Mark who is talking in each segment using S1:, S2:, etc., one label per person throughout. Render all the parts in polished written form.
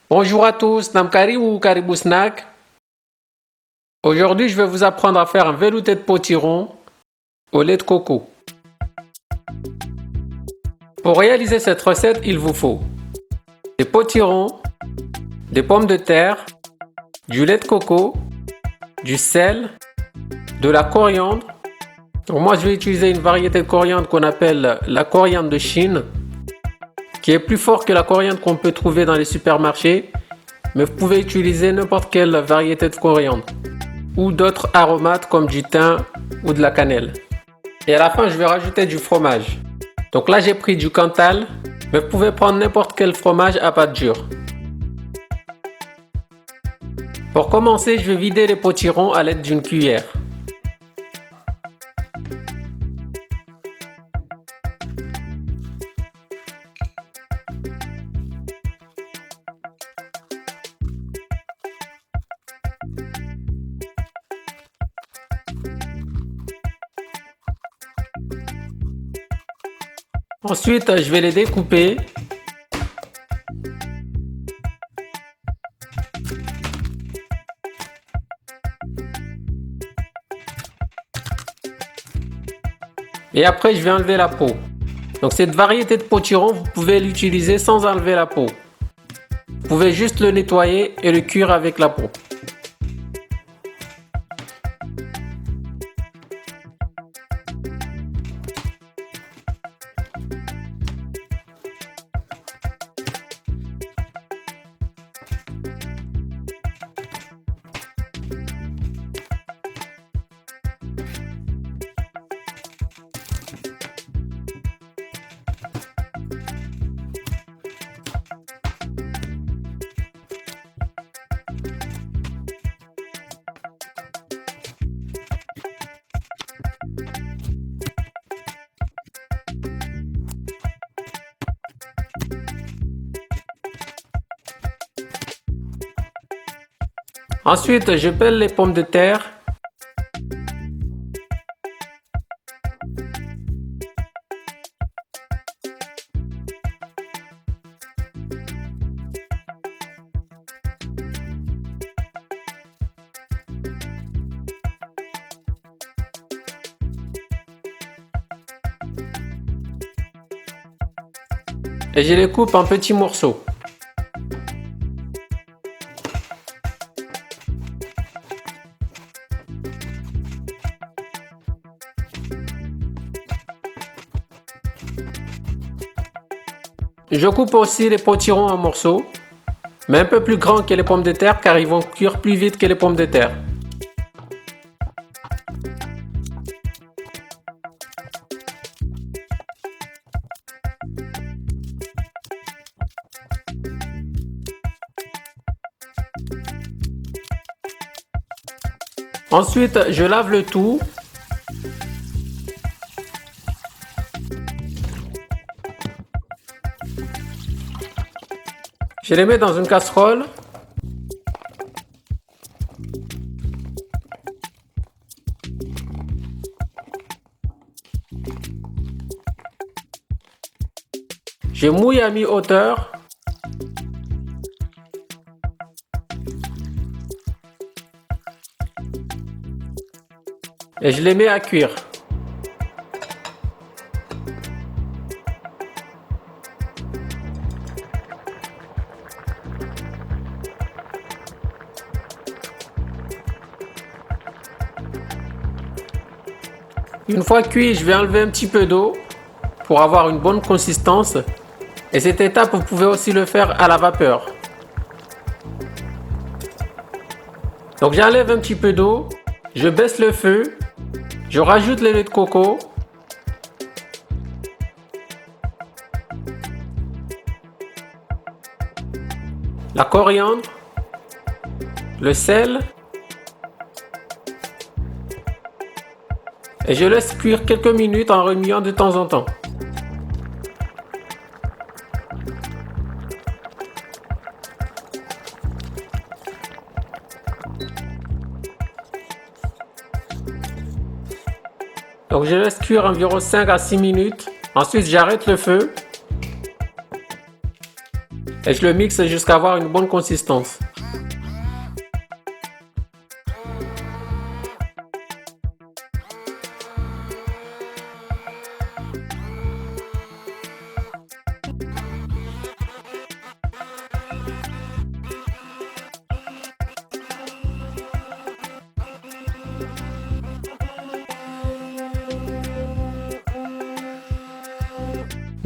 S1: Bonjour à tous, Namkari ou Caribou Snack. Aujourd'hui, je vais vous apprendre à faire un velouté de potiron au lait de coco. Pour réaliser cette recette, il vous faut des potirons, des pommes de terre, du lait de coco, du sel, de la coriandre. Donc moi, je vais utiliser une variété de coriandre qu'on appelle la coriandre de Chine, qui est plus fort que la coriandre qu'on peut trouver dans les supermarchés, mais vous pouvez utiliser n'importe quelle variété de coriandre ou d'autres aromates comme du thym ou de la cannelle. Et à la fin, je vais rajouter du fromage. Donc là, j'ai pris du Cantal, mais vous pouvez prendre n'importe quel fromage à pâte dure. Pour commencer, je vais vider les potirons à l'aide d'une cuillère. Ensuite, je vais les découper. Et après, je vais enlever la peau. Donc cette variété de potiron, vous pouvez l'utiliser sans enlever la peau. Vous pouvez juste le nettoyer et le cuire avec la peau. Ensuite, je pèle les pommes de terre. Et je les coupe en petits morceaux. Je coupe aussi les potirons en morceaux, mais un peu plus grands que les pommes de terre car ils vont cuire plus vite que les pommes de terre. Ensuite, je lave le tout. Je les mets dans une casserole. Je mouille à mi-hauteur. Et je les mets à cuire. Une fois cuit, je vais enlever un petit peu d'eau pour avoir une bonne consistance. Et cette étape, vous pouvez aussi le faire à la vapeur. Donc j'enlève un petit peu d'eau, je baisse le feu, je rajoute le lait de coco. La coriandre, le sel. Et je laisse cuire quelques minutes en remuant de temps en temps. Donc je laisse cuire environ 5 à 6 minutes. Ensuite j'arrête le feu. Et je le mixe jusqu'à avoir une bonne consistance.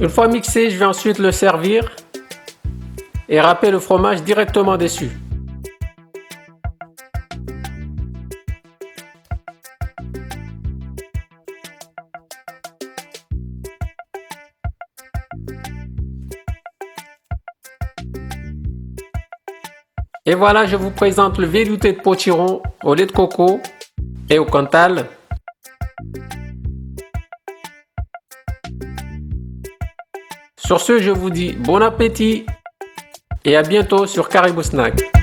S1: Une fois mixé, je vais ensuite le servir et râper le fromage directement dessus. Et voilà, je vous présente le velouté de potiron au lait de coco et au Cantal. Sur ce, je vous dis bon appétit et à bientôt sur Caribou Snack.